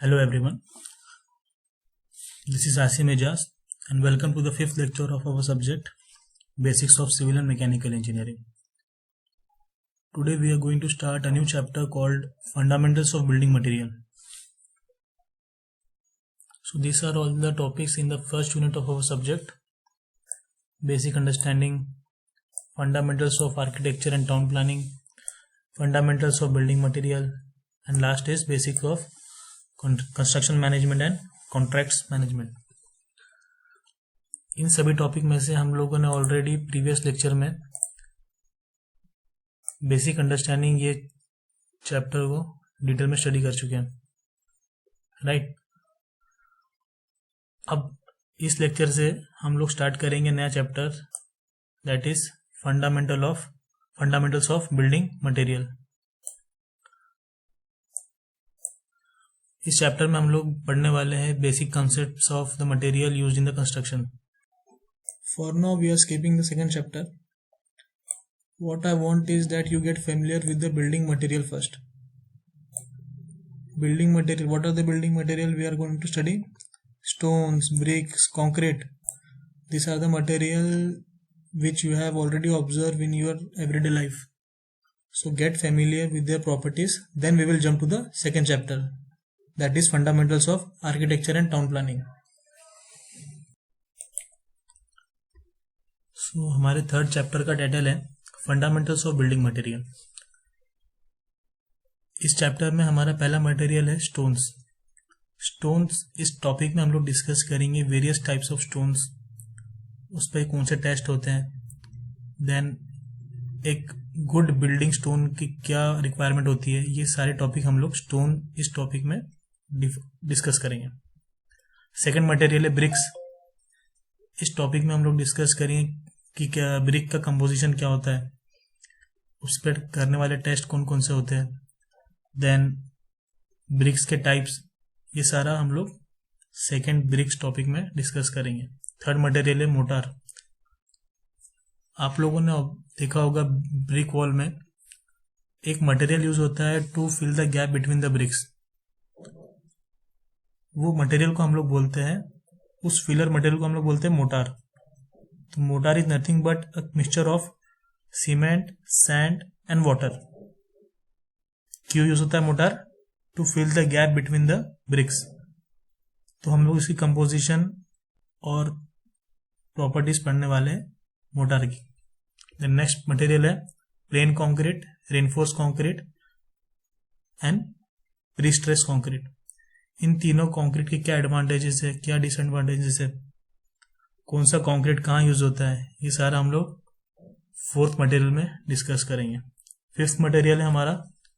Hello everyone, this is Asim Ejaz and welcome to the fifth lecture of our subject Basics of Civil and Mechanical Engineering. Today we are going to start a new chapter called Fundamentals of Building Material. So these are all the topics in the first unit of our subject: Basic Understanding, Fundamentals of Architecture and Town Planning, Fundamentals of Building Material, and last is Basics of Construction Management and Contracts Management. इन सभी topic में से हम लोगों ने already previous lecture में basic understanding ये chapter को detail में स्टडी कर चुके हैं, राइट। अब इस लेक्चर से हम लोग स्टार्ट करेंगे नया chapter, that is fundamentals of building material. इस चैप्टर में हम लोग पढ़ने वाले हैं basic concepts of the material used in the construction. For now we are skipping the second chapter. What I want is that you get familiar with the building material first. Building material, what are the building material we are going to study? Stones, bricks, concrete. These are the material which you have already observed in your everyday life. So get familiar with their properties. Then we will jump to the second chapter, that is fundamentals of architecture and town planning. So हमारे third chapter का title है fundamentals of building material. इस chapter में हमारा पहला material है stones. Stones इस topic में हम लोग डिस्कस करेंगे वेरियस टाइप्स ऑफ स्टोन्स, उस पर कौन से टेस्ट होते हैं, देन एक गुड बिल्डिंग स्टोन की क्या रिक्वायरमेंट होती है। ये सारे टॉपिक हम लोग स्टोन इस टॉपिक में डिस्कस करेंगे। सेकंड मटेरियल है ब्रिक्स। इस टॉपिक में हम लोग डिस्कस करेंगे कि क्या ब्रिक का कंपोजिशन क्या होता है, उस पर करने वाले टेस्ट कौन कौन से होते हैं, देन ब्रिक्स के टाइप्स, ये सारा हम लोग सेकंड ब्रिक्स टॉपिक में डिस्कस करेंगे। थर्ड मटेरियल है मोटार। आप लोगों ने देखा होगा ब्रिक वॉल में एक मटेरियल यूज होता है to fill the gap between the bricks. वो मटेरियल को हम लोग बोलते हैं, उस फिलर मटेरियल को हम लोग बोलते हैं मोटार। तो mortar is nothing but a mixture of cement, sand and water. क्यों यूज होता है mortar? To fill the gap between the bricks. तो हम लोग इसकी कंपोजिशन और प्रॉपर्टीज पढ़ने वाले हैं मोटार की। द नेक्स्ट मटेरियल है plain concrete, reinforce concrete and pre-stress concrete. इन तीनों कॉन्क्रीट के क्या एडवांटेजेस है, क्या डिसएडवांटेजेस है, कौन सा कॉन्क्रीट कहाँ यूज होता है, ये सारा हम लोग फोर्थ मटेरियल में डिस्कस करेंगे। फिफ्थ मटेरियल है हमारा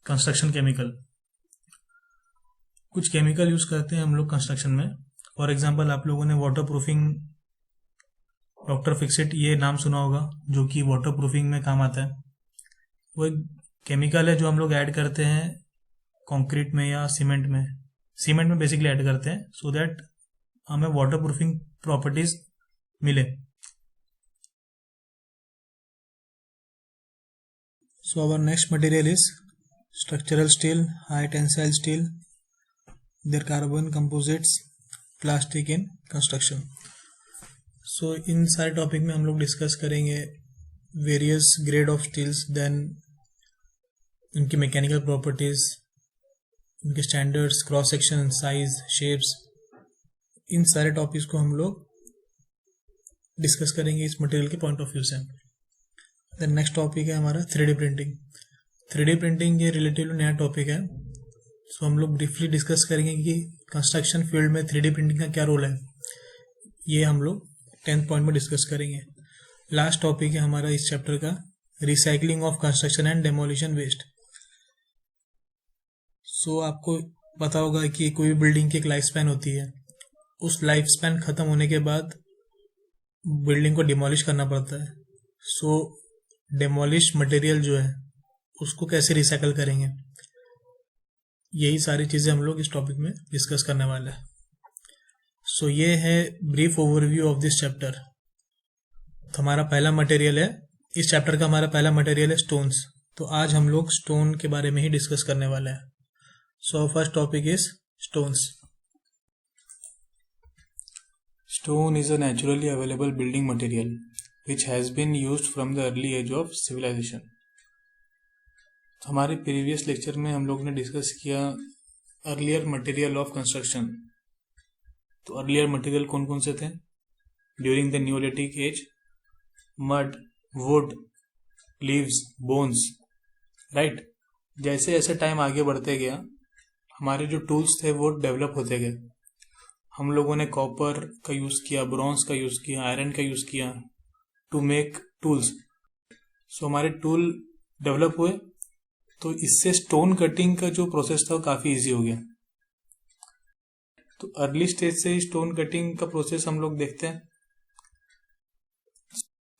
कंस्ट्रक्शन केमिकल। कुछ केमिकल यूज करते हैं हम लोग कंस्ट्रक्शन में। फॉर एग्जांपल आप लोगों ने वाटर प्रूफिंग, डॉक्टर फिक्सिट ये नाम सुना होगा, जो कि वाटर प्रूफिंग में काम आता है। वो एक केमिकल है जो हम लोग ऐड करते हैं कंक्रीट में या सीमेंट में। सीमेंट में बेसिकली ऐड करते हैं सो दैट हमें वाटर प्रूफिंग प्रॉपर्टीज मिले। So our next material is structural steel, high tensile steel, there carbon composites, plastic in construction. So इन सारे टॉपिक में हम लोग डिस्कस करेंगे various grade of steels, then इनकी मैकेनिकल प्रॉपर्टीज, इनके standards, cross section, size, shapes. इन सारे टॉपिक्स को हम लोग डिस्कस करेंगे इस मटेरियल के पॉइंट ऑफ व्यू से। देन नेक्स्ट टॉपिक है हमारा 3D प्रिंटिंग। 3D प्रिंटिंग ये रिलेटिवली नया टॉपिक है। सो हम लोग ब्रीफली डिस्कस करेंगे कि कंस्ट्रक्शन फील्ड में 3D प्रिंटिंग का क्या रोल है। ये हम लोग 10th पॉइंट में डिस्कस करेंगे। लास्ट टॉपिक है हमारा इस चैप्टर का recycling of construction and demolition waste. So आपको पता होगा कि कोई भी बिल्डिंग की एक लाइफ स्पैन होती है। उस लाइफ स्पैन खत्म होने के बाद बिल्डिंग को डिमोलिश करना पड़ता है। सो डेमोलिश मटेरियल जो है उसको कैसे रिसाइकल करेंगे, यही सारी चीजें हम लोग इस टॉपिक में डिस्कस करने वाले हैं। सो ये है brief overview of this chapter. तो हमारा पहला मटेरियल है, इस चैप्टर का हमारा पहला मटेरियल है स्टोन्स। तो आज हम लोग स्टोन के बारे में ही डिस्कस करने वाले हैं। So our first topic is Stones. Stone is a naturally available building material which has been used from the early age of civilization. हमारे प्रीवियस लेक्चर में हम लोग ने डिस्कस किया अर्लियर मटेरियल ऑफ कंस्ट्रक्शन. तो अर्लियर मटेरियल कौन कौन से थे during the neolithic age? Mud, would, leaves, bones, right. जैसे जैसे टाइम आगे बढ़ते गया हमारे जो टूल्स थे वो डेवलप होते गए. हम लोगों ने कॉपर का यूज़ किया, ब्रॉन्ज का यूज़ किया, आयरन का यूज़ किया टू मेक टूल्स. सो हमारे टूल डेवलप हुए तो इससे स्टोन कटिंग का जो प्रोसेस था वो काफ़ी इजी हो गया. तो अर्ली स्टेज से ही स्टोन कटिंग का प्रोसेस हम लोग देखते हैं.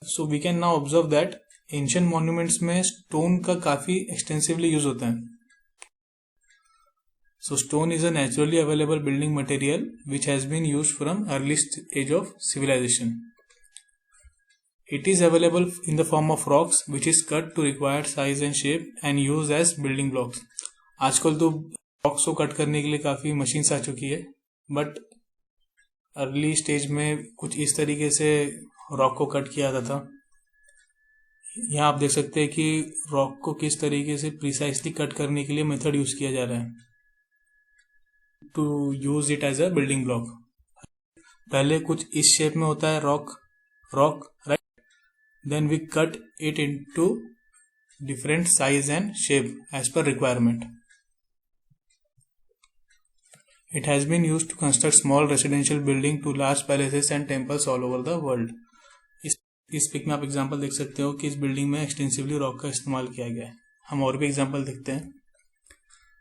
So we can now observe that ancient monuments में स्टोन का काफ़ी एक्सटेंसिवली यूज होता है. So stone is a naturally available building material which has been used from earliest age of civilization. It is available in the form of rocks which is cut to required size and shape and used as building blocks. आजकल तो rocks को cut करने के लिए काफ़ी machines आ चुकी है, but early stage में कुछ इस तरीके से रॉक को कट किया जाता था. यहाँ आप देख सकते हैं कि रॉक को किस तरीके से प्रिसाइसली कट करने के लिए मेथड यूज किया जा रहा है to use it as a building block. पहले कुछ इस शेप में होता है rock right. Then we cut it into different size and shape as per requirement. It has been used to construct small residential building to large palaces and temples all over the world. इस pic में आप example देख सकते हो कि इस building में extensively rock का इस्तेमाल किया गया है. हम और भी एग्जांपल देखते हैं.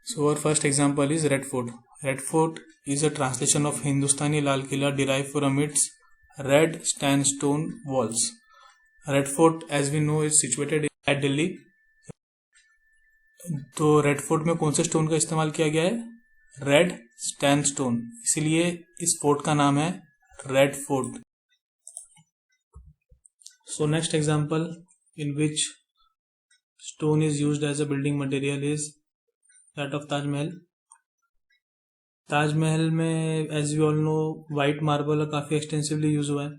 So our first example is Red Fort. Red Fort is a translation of Hindustani Lal Killa derived from its red sandstone walls. Red Fort, as we know, is situated at Delhi. तो red Fort में कौन से stone का इस्तेमाल किया गया है? Red sandstone. इसीलिए इस फोर्ट का नाम है red fort. So next example in which stone is used as a building material is that of Taj Mahal. Taj Mahal में as you all know white marble काफ़ी एक्सटेंसिवली यूज हुआ है.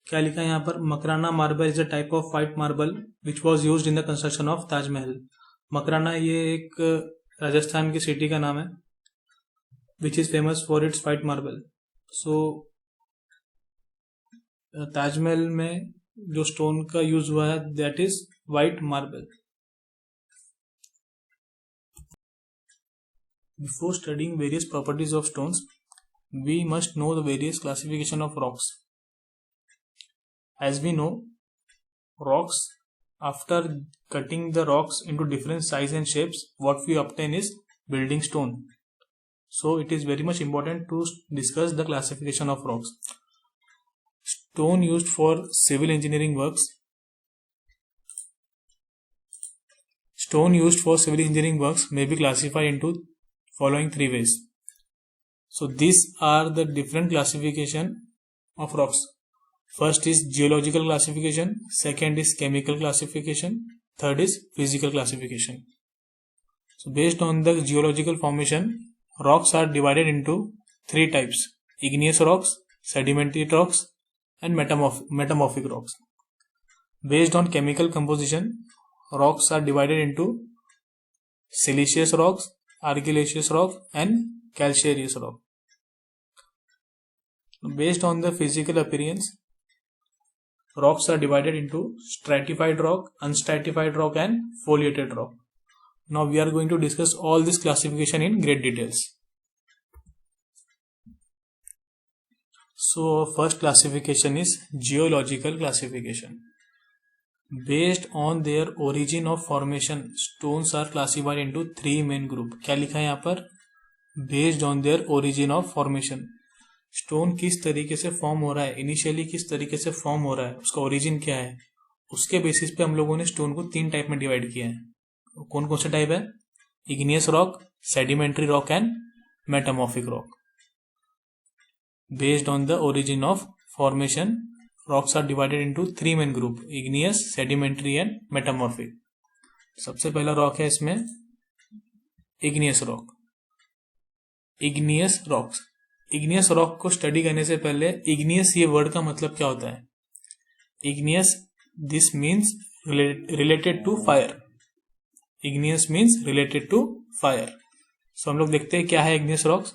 क्या लिखा है यहाँ पर? Makrana marble is a type of white marble which was use in the construction of Taj Mahal. Makrana ये एक राजस्थान की सिटी का नाम है which is famous for its white marble. So Taj Mahal में जो स्टोन का यूज हुआ है that is white marble. Before studying various properties of stones, we must know the various classification of rocks. As we know, rocks, after cutting the rocks into different size and shapes, what we obtain is building stone. So it is very much important to discuss the classification of rocks. Stone used for civil engineering works. Stone used for civil engineering works may be classified into following three ways. So these are the different classification of rocks. First is geological classification, second is chemical classification, third is physical classification. So based on the geological formation, rocks are divided into three types: igneous rocks, sedimentary rocks, and metamorphic rocks. Based on chemical composition, rocks are divided into siliceous rocks, argillaceous rock and calcareous rock. Based on the physical appearance, rocks are divided into stratified rock, unstratified rock and foliated rock. Now we are going to discuss all this classification in great details. So first classification is geological classification. Based on their origin of formation, stones are classified into three main group. क्या लिखा है यहाँ पर? Based on their origin of formation. Stone किस तरीके से form हो रहा है, इनिशियली किस तरीके से फॉर्म हो रहा है, उसका ओरिजिन क्या है, उसके बेसिस पे हम लोगों ने स्टोन को तीन टाइप में डिवाइड किया है. कौन कौन से टाइप है? Igneous rock, sedimentary rock and metamorphic rock. Based on the origin of formation, rocks are divided into three main group: igneous, sedimentary and metamorphic. सबसे पहला रॉक है इसमें igneous rock. Igneous rocks. Igneous rock को study करने से पहले igneous ये word का मतलब क्या होता है। Igneous, this means related to fire. Igneous means related to fire. So हम लोग देखते हैं क्या है igneous rocks.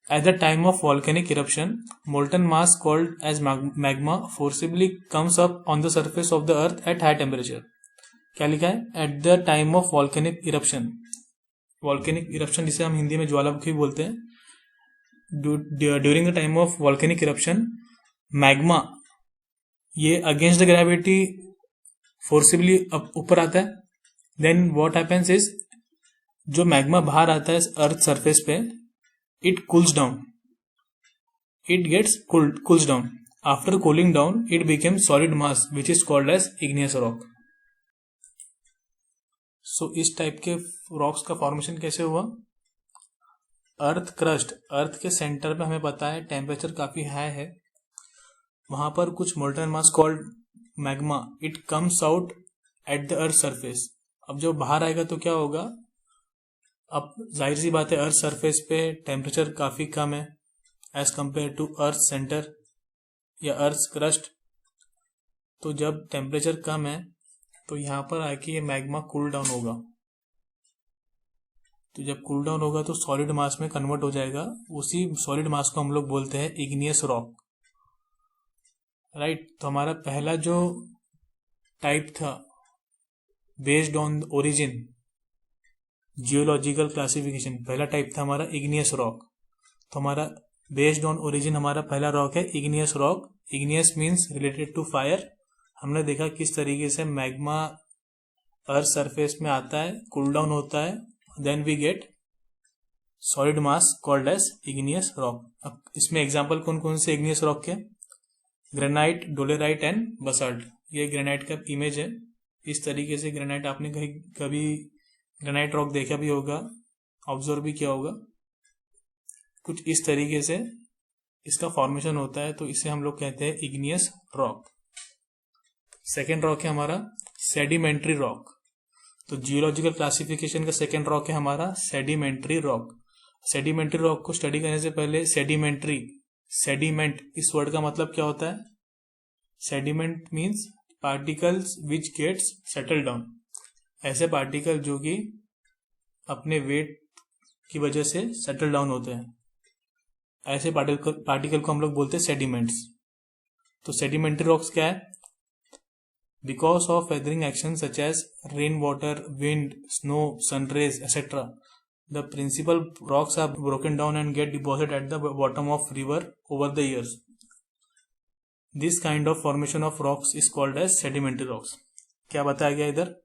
At the time of volcanic eruption, molten mass called as magma forcibly comes up on the surface of the earth at high temperature. क्या लिखा है? At the time of volcanic eruption. Volcanic eruption जिसे हम हिंदी में ज्वालामुखी बोलते हैं. During the time of volcanic eruption, magma ये against the gravity forcibly ऊपर आता है. Then what happens is जो मैग्मा बाहर आता है अर्थ सरफेस पे, it cools down. It gets cools down. After cooling down, it becomes solid mass, which is called as igneous rock. So इस type के रॉक्स का फॉर्मेशन कैसे हुआ? अर्थ क्रस्ट, अर्थ के सेंटर पे हमें पता है टेम्परेचर काफी हाई है, वहां पर कुछ molten mass called magma, it comes out at the earth surface. अब जब बाहर आएगा तो क्या होगा? अब जाहिर सी बात है अर्थ सरफेस पे टेम्परेचर काफी कम है as compare to earth centre या अर्थ क्रस्ट. तो जब टेम्परेचर कम है तो यहाँ पर आके ये मैग्मा कूल डाउन होगा. तो जब कूल डाउन होगा तो सॉलिड मास में कन्वर्ट हो जाएगा. उसी सॉलिड मास को हम लोग बोलते हैं इग्नियस रॉक. राइट. तो हमारा पहला जो टाइप था based on origin, geological classification, पहला टाइप था हमारा इग्नियस रॉक. तो हमारा बेस्ड ऑन ओरिजिन हमारा पहला रॉक है igneous rock. Igneous means related to fire. हमने देखा किस तरीके से मैग्मा अर्थ सरफेस में आता है, कूल डाउन होता है, then we get solid mass called as igneous rock. अब इसमें एग्जांपल कौन कौन से इग्नियस रॉक के? Granite, dolerite and basalt. ये ग्रेनाइट का इमेज है. इस तरीके से ग्रेनाइट आपने कभी ग्रेनाइट रॉक देखा भी होगा, ऑब्जर्व भी किया होगा. कुछ इस तरीके से इसका फॉर्मेशन होता है, तो इसे हम लोग कहते हैं इग्नियस रॉक. सेकेंड रॉक है हमारा सेडिमेंट्री रॉक. तो जियोलॉजिकल क्लासिफिकेशन का सेकेंड रॉक है हमारा सेडिमेंट्री रॉक. सेडिमेंट्री रॉक को स्टडी करने से पहले सेडिमेंट्री, सेडिमेंट इस वर्ड का मतलब क्या होता है? Sediment means particles which gets settle down. ऐसे पार्टिकल जो कि अपने वेट की वजह से सेटल डाउन होते हैं, ऐसे पार्टिकल को हम लोग बोलते हैं सेडिमेंट्स. तो सेडिमेंट्री रॉक्स क्या है? Because of weathering action such as rain water, wind, snow, sun rays etcetera, the principal rocks are broken down and get deposit at the bottom of river over the years. This kind of formation of rocks is called as sedimentary rocks. क्या बताया गया इधर?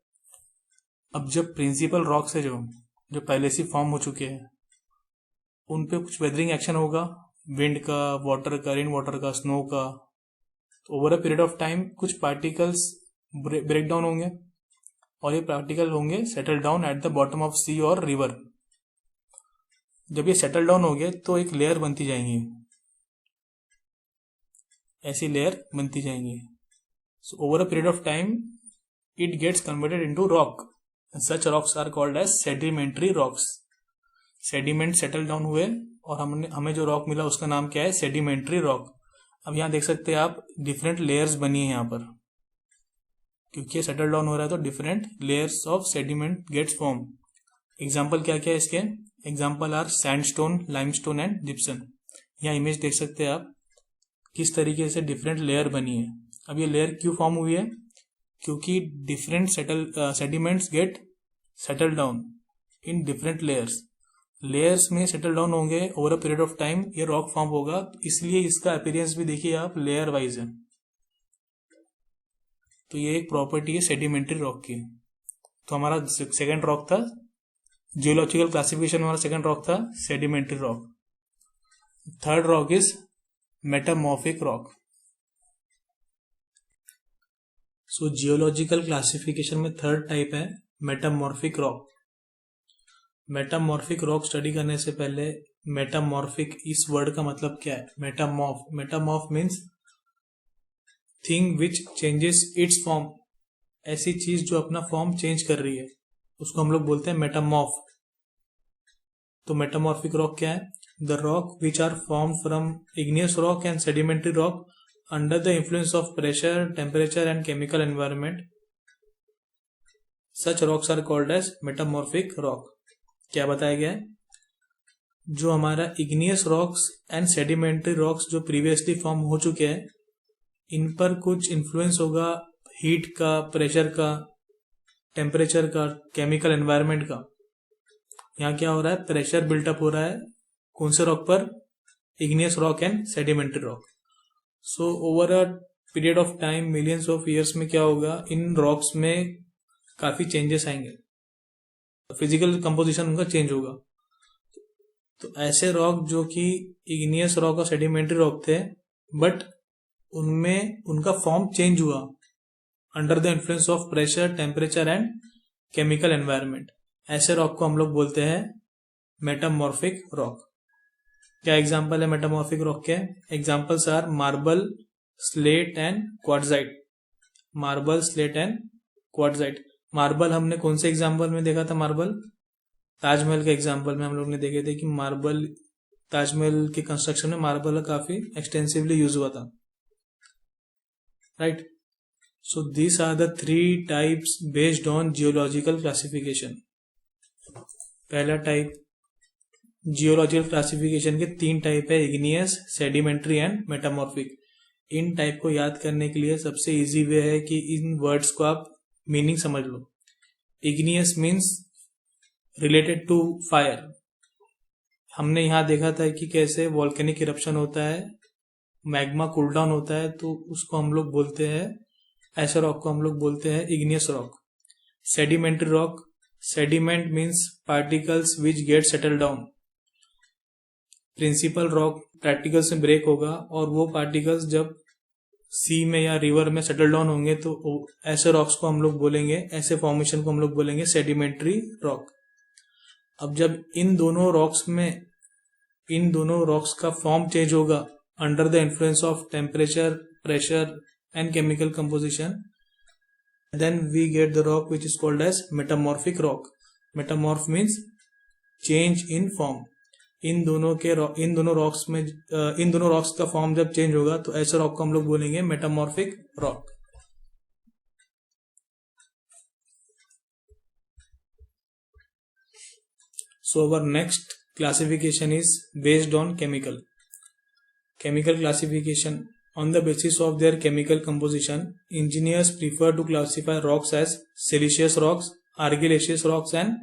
अब जब principal rocks है जो पहले से फॉर्म हो चुके हैं, उन पे कुछ वेदरिंग एक्शन होगा, विंड का, वाटर का, रेन वाटर का, स्नो का. तो over a period of time कुछ पार्टिकल्स ब्रेक डाउन होंगे और ये पार्टिकल होंगे settle down at the bottom of sea और रिवर. जब ये सेटल डाउन हो गए तो एक लेयर बनती जाएंगी, ऐसी लेयर बनती जाएंगी. So over a period of time it gets converted into rock. Such rocks are called as sedimentary rocks. Sediment settle down हुए और हमें जो रॉक मिला उसका नाम क्या है? Sedimentary rock. अब यहाँ देख सकते हैं आप डिफरेंट लेयर्स बनी है यहाँ पर, क्योंकि सेटल डाउन हो रहा है तो different layers of sediment gets form. Example क्या क्या है इसके? Example are sandstone, limestone and gypsum. यहाँ इमेज देख सकते हैं आप किस तरीके से डिफरेंट लेयर बनी है. अब ये लेयर क्यों फॉर्म हुई है? क्योंकि different sediments gate settle down in different layers में सेटल डाउन होंगे over a period of time, ये रॉक फॉर्म होगा. इसलिए इसका अपीयरेंस भी देखिए आप लेयर वाइज है. तो ये एक प्रॉपर्टी है सेडिमेंट्री रॉक की. तो हमारा सेकंड रॉक था, जियोलॉजिकल क्लासिफिकेशन हमारा सेकंड रॉक था sedimentary rock. Third rock is metamorphic rock. So geological classification में थर्ड टाइप है metamorphic rock. Metamorphic rock study करने से पहले मेटामॉर्फिक इस वर्ड का मतलब क्या है? Metamorph. Metamorph means thing which changes its form. ऐसी चीज जो अपना फॉर्म चेंज कर रही है उसको हम लोग बोलते हैं मेटामॉर्फ. तो मेटामॉर्फिक रॉक क्या है? The rock which are form from igneous rock and sedimentary rock under the influence of pressure, temperature and chemical environment, such rocks are called as metamorphic rock. क्या बताया गया है? जो हमारा igneous rocks and sedimentary rocks जो previously form हो चुके हैं, इन पर कुछ इन्फ्लुएंस होगा हीट का, प्रेशर का, टेम्परेचर का, केमिकल एनवायरनमेंट का। यहाँ क्या हो रहा है? प्रेशर बिल्टअप हो रहा है कौन से रॉक पर? Igneous rock and sedimentary rock. So over a period of time, millions of years में क्या होगा? इन रॉक्स में काफी चेंजेस आएंगे, फिजिकल कंपोजिशन उनका चेंज होगा। तो ऐसे रॉक जो कि इग्नियस रॉक और सेडिमेंट्री रॉक थे, बट उनमें उनका फॉर्म चेंज हुआ under the influence of pressure, temperature and chemical environment, ऐसे रॉक को हम लोग बोलते हैं मेटामॉर्फिक रॉक। क्या एग्जांपल है मेटामॉर्फिक रॉक के? Examples are marble, slate and quartzite. Marble, slate and quartzite. Marble हमने कौन से एग्जांपल में देखा था? मार्बल ताजमहल के एग्जांपल में हम लोग ने देखे थे कि मार्बल, ताजमहल के कंस्ट्रक्शन में मार्बल काफी एक्सटेंसिवली यूज हुआ था, right. So these are the 3 types based on geological classification. पहला टाइप, जियोलॉजिकल क्लासिफिकेशन के 3 टाइप है, इग्नियस, सेडिमेंट्री एंड मेटामॉर्फिक। इन टाइप को याद करने के लिए सबसे इजी वे है कि इन वर्ड्स को आप मीनिंग समझ लो। Igneous means related to fire. हमने यहां देखा था कि कैसे वॉल्केनिक इरप्शन होता है, मैग्मा कूल डाउन होता है, तो उसको हम लोग बोलते हैं, ऐसे रॉक को हम लोग बोलते हैं igneous rock. Sedimentary rock, sediment means particles which get settle down. Principal rock particles में ब्रेक होगा और वो पार्टिकल्स जब सी में या रिवर में सेटल डाउन होंगे तो ऐसे रॉक्स को हम लोग बोलेंगे, ऐसे फॉर्मेशन को हम लोग बोलेंगे सेडिमेंट्री रॉक। अब जब इन दोनों रॉक्स का फॉर्म चेंज होगा under the influence of temperature, pressure and chemical composition, then we get the rock which is called as metamorphic rock. Metamorph means change in form. इन दोनों रॉक्स का form जब change होगा तो ऐसे rock को हम लोग बोलेंगे metamorphic rock. So our next classification is based on chemical classification. On the basis of their chemical composition, engineers prefer to classify rocks as siliceous rocks, argillaceous rocks and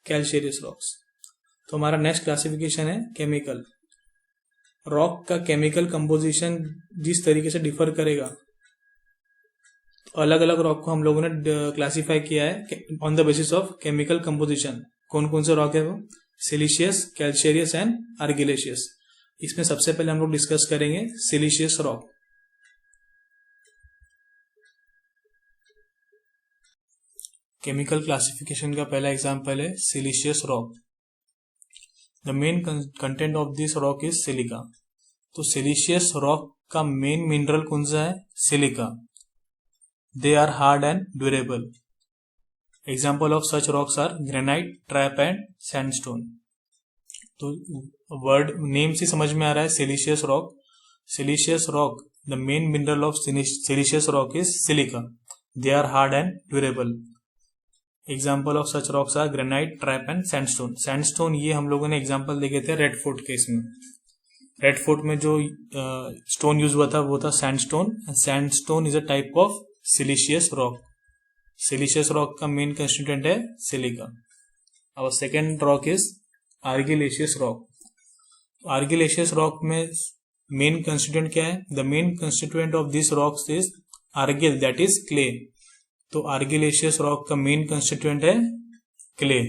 calcareous rocks. तो हमारा next classification है chemical. Rock का chemical composition जिस तरीके से differ करेगा, तो अलग अलग रॉक को हम लोगों ने क्लासिफाई किया है on the basis of chemical composition. कौन कौन से रॉक है वो? Siliceous, calcareous and argillaceous. इसमें सबसे पहले हम लोग डिस्कस करेंगे सिलिशियस रॉक। केमिकल क्लासिफिकेशन का पहला एग्जांपल है siliceous rock. The main content of this rock is silica. तो सिलिशियस रॉक का मेन मिनरल कौन सा है? Silica. They are hard and durable. Example of such rocks are granite, trap and sandstone. तो word name से समझ में आ रहा है siliceous rock. Siliceous rock, the main mineral of siliceous rock is silica. They are hard and durable. Example of such rocks are granite, trap and sandstone. Sandstone ये हम लोगों ने एग्जाम्पल देखे थे रेड फोर्ट केस में। Red Fort में जो stone use हुआ था वो था sandstone. Sandstone is a type of siliceous rock. Siliceous rock का मेन कंस्टिट्यूएंट है सिलिका। और second rock is argillaceous rock. Argillaceous rock में मेन कंस्टिट्यूएंट क्या है? The main constituent of this rocks is argil, that is clay. तो argillaceous rock का main constituent है clay.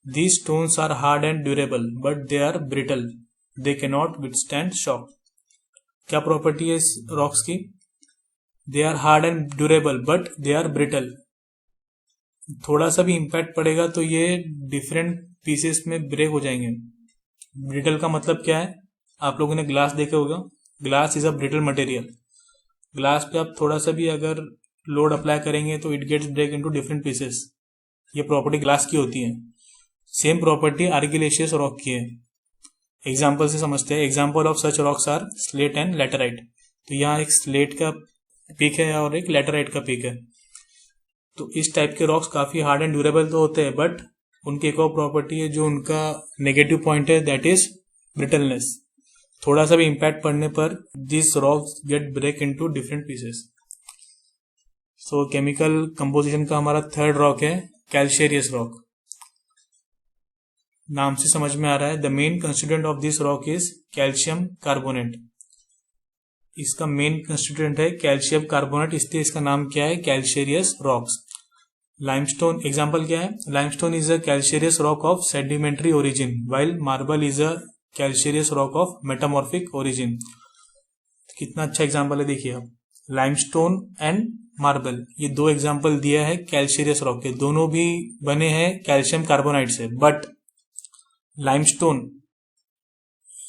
These stones are hard and durable but they are brittle, they can not withstand shock. क्या property है इस rocks की? They are hard and durable but they are brittle. थोड़ा सा भी impact पड़ेगा तो ये डिफरेंट पीसेस में ब्रेक हो जाएंगे। ब्रिटल का मतलब क्या है? आप लोगों ने ग्लास देखे होगा। Glass is a brittle material. Glass पे आप थोड़ा सा भी अगर लोड अप्लाई करेंगे तो it gets break into different pieces. ये प्रॉपर्टी ग्लास की होती है। सेम प्रॉपर्टी आर्गिलेशियस रॉक की है। एग्जाम्पल से समझते हैं। Example of such rocks are slate and laterite. तो यहाँ एक स्लेट का पीक है और एक लैटेराइट का पीक है। तो इस टाइप के रॉक्स काफी हार्ड एंड ड्यूरेबल तो होते हैं, बट उनकी एक और प्रॉपर्टी है जो उनका नेगेटिव पॉइंट है, दैट इज ब्रिटलनेस। थोड़ा सा भी इंपैक्ट पड़ने पर this rocks get break into different pieces. So chemical composition का हमारा थर्ड रॉक है कैल्शियस रॉक। नाम से समझ में आ रहा है, the main constituent of this rock is calcium carbonate. इसका मेन कंस्टिट्यूएंट है कैल्शियम कार्बोनेट, इसलिए इसका नाम क्या है, कैल्शियस रॉक्स। लाइमस्टोन एग्जांपल क्या है, limestone is a calcareous rock of sedimentary origin, while marble is a calcareous rock of metamorphic origin. कितना अच्छा एग्जांपल है, देखिए आप, लाइमस्टोन एंड मार्बल, ये दो एग्जांपल दिया है कैल्शियस रॉक के। दोनों भी बने हैं कैल्शियम कार्बोनाइट से, बट लाइमस्टोन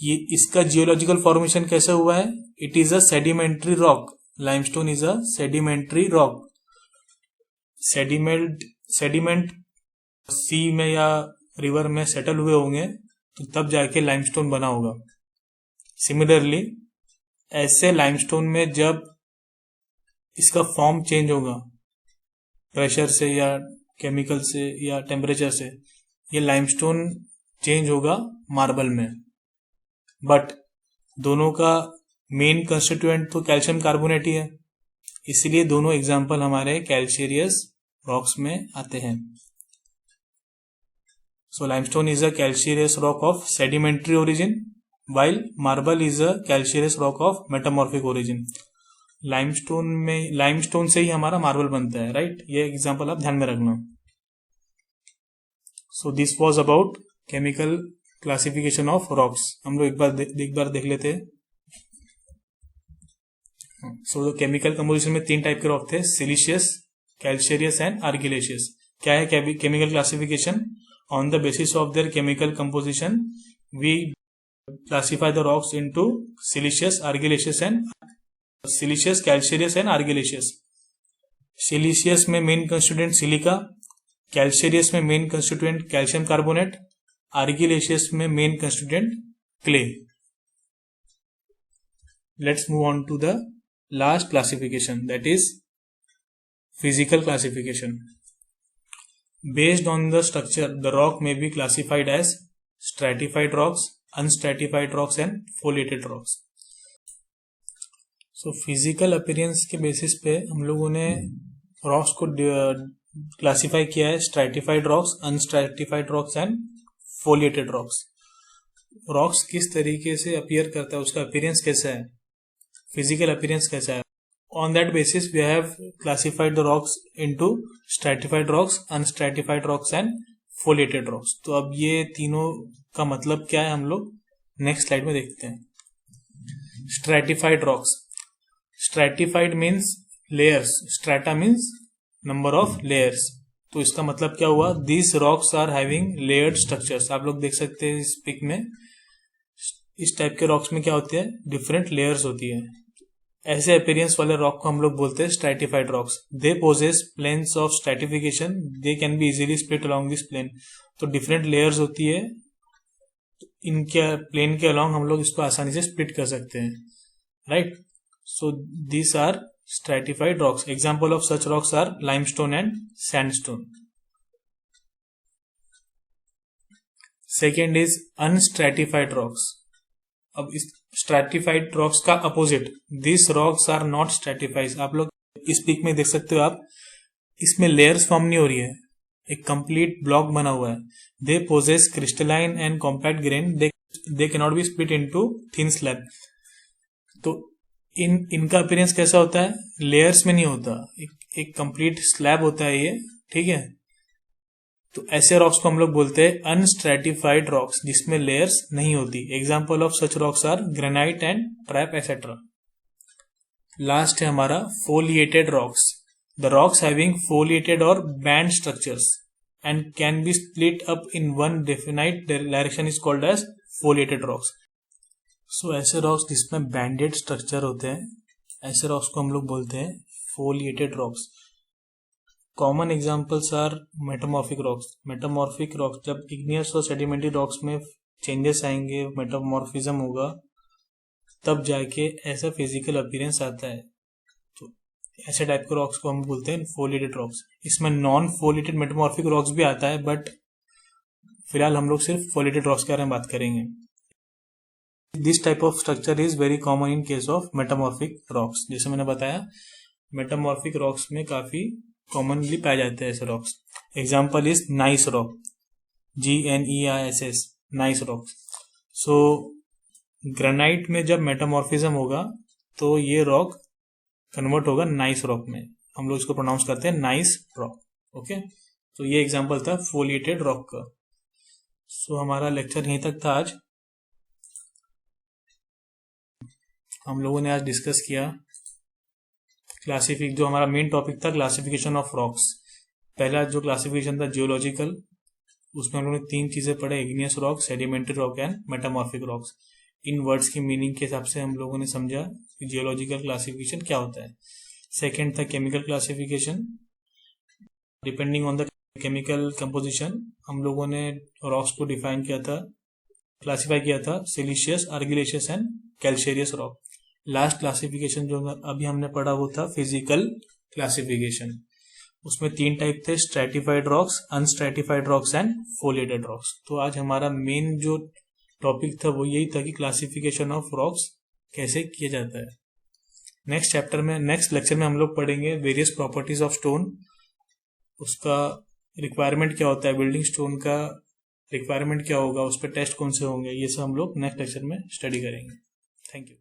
ये इसका जियोलॉजिकल फॉर्मेशन कैसे हुआ है, it is a sedimentary rock. Limestone is a sedimentary rock. Sediment sea में या रिवर में सेटल हुए होंगे तो तब जाके लाइमस्टोन बना होगा। सिमिलरली ऐसे लाइमस्टोन में जब इसका फॉर्म चेंज होगा प्रेशर से या केमिकल से या टेम्परेचर से, ये लाइमस्टोन चेंज होगा मार्बल में। बट दोनों का मेन कंस्टिट्यूएंट तो कैल्शियम कार्बोनेट ही है, इसलिए दोनों एग्जाम्पल हमारे कैल्शियस रॉक्स में आते हैं। So limestone is a calcareous rock of sedimentary origin, while marble is a calcareous rock of metamorphic origin. Limestone से ही हमारा मार्बल बनता है, राइट। ये एग्जाम्पल आप ध्यान में रखना। So this was about chemical classification of rocks. हम लोग एक बार देख लेते हैं। सो केमिकल कंपोजिशन में तीन टाइप के रॉक थे, सिलिशियस, कैल्शियस एंड आर्गिलेशियस। क्या है chemical classification? On the basis of their chemical composition we classify the rocks into siliceous, calcareous and argillaceous. Siliceous में मेन कंस्टिट्यूएंट सिलिका, कैल्शियस में main constituent calcium carbonate, argillaceous में main constituent clay. Let's move on to the last classification, that is physical classification. Based on the structure, the rock may be classified as stratified rocks, unstratified rocks and foliated rocks. So physical appearance के basis पे हम लोगों ने rocks को classify किया है, stratified rocks, unstratified rocks and foliated rocks. Rocks किस तरीके से अपीयर करता है, उसका अपीयरेंस कैसा है, फिजिकल अपीयरेंस कैसा है, on that basis we have classified the rocks into stratified rocks, unstratified rocks and foliated rocks. तो अब ये तीनों का मतलब क्या है हम लोग नेक्स्ट स्लाइड में देखते हैं। Stratified rocks, stratified means layers, strata means number of layers. तो इसका मतलब क्या हुआ, this rocks are having layered structures. आप लोग देख सकते हैं इस पिक में, इस टाइप के रॉक्स में क्या होती है, डिफरेंट लेयर्स होती है। ऐसे अपीयरेंस वाले रॉक को हम लोग बोलते हैं stratified rocks. They possess planes of stratification, they can be easily split along this plane. तो डिफरेंट लेयर्स होती है, इनके प्लेन के अलोंग हम लोग इसको आसानी से स्प्लिट कर सकते हैं, right. So this are stratified rocks. Example of such rocks are limestone and sandstone. Second is unstratified rocks. अब इस stratified rocks का opposite, these rocks are not stratified. आप लोग इस पिक में देख सकते हो, आप इसमें लेयर्स फॉर्म नहीं हो रही है, एक कंप्लीट ब्लॉक बना हुआ है। They possess crystalline and compact grain. They cannot be split into thin slab. तो इनका अपीयरेंस कैसा होता है, लेयर्स में नहीं होता, एक कंप्लीट स्लैब होता है ये, ठीक है। तो ऐसे रॉक्स को हम लोग बोलते हैं अनस्ट्रैटिफाइड रॉक्स, जिसमें लेयर्स नहीं होती। Example of such rocks are granite and trap etcetera. Last है हमारा foliated rocks, the rocks having foliated और band structures and can be split up in one definite direction is called as foliated rocks. So ऐसे rocks जिसमें बैंडेड structure होते हैं, ऐसे rocks को हम लोग बोलते हैं foliated rocks. Common examples are metamorphic rocks. Metamorphic rocks, जब इग्नियस और सेडिमेंट्री रॉक्स में चेंजेस आएंगे, मेटामॉर्फिज्म होगा, तब जाके ऐसा फिजिकल अपीयरेंस आता है। तो ऐसे टाइप के रॉक्स को हम बोलते हैं फोलिएटेड रॉक्स। इसमें नॉन फोलिएटेड मेटामॉर्फिक रॉक्स भी आता है, बट फिलहाल हम लोग सिर्फ फोलिएटेड रॉक्स के बारे में बात करेंगे। This type of structure is very common in case of metamorphic rocks. जैसे मैंने बताया, मेटामॉर्फिक रॉक्स में काफी कॉमनली पाए जाते हैं ऐसे rocks. Example is nice rock, GNEISS, nice rock. So granite में जब मेटामॉर्फिज्म होगा तो ये रॉक कन्वर्ट होगा नाइस रॉक में। हम लोग इसको प्रोनाउंस करते हैं नाइस रॉक। ओके, तो ये एग्जाम्पल था फोलिएटेड रॉक का। सो हमारा लेक्चर यहीं तक था आज। हम लोगों ने आज डिस्कस किया जो हमारा मेन टॉपिक था, क्लासिफिकेशन ऑफ रॉक्स। पहला जो क्लासिफिकेशन था जियोलॉजिकल, उसमें हम लोगों ने 3 चीजें पढ़े, igneous rock, sedimentary rock and metamorphic rocks. In words की मीनिंग के हिसाब से हम लोगों ने समझा कि जियोलॉजिकल क्लासिफिकेशन क्या होता है। सेकेंड था chemical classification. Depending on the chemical composition हम लोगों ने रॉक्स को डिफाइन किया था, क्लासिफाई किया था, siliceous, argillaceous and calcareous rock. Last classification जो अभी हमने पढ़ा वो था फिजिकल क्लासिफिकेशन। उसमें 3 टाइप थे, stratified rocks, unstratified rocks and foliated rocks. तो आज हमारा मेन जो टॉपिक था वो यही था कि क्लासिफिकेशन ऑफ रॉक्स कैसे किया जाता है। नेक्स्ट लेक्चर में हम लोग पढ़ेंगे वेरियस प्रॉपर्टीज ऑफ स्टोन। उसका रिक्वायरमेंट क्या होता है, बिल्डिंग स्टोन का रिक्वायरमेंट क्या होगा, उस पर टेस्ट कौन से होंगे, ये सब हम लोग नेक्स्ट लेक्चर में स्टडी करेंगे। Thank you.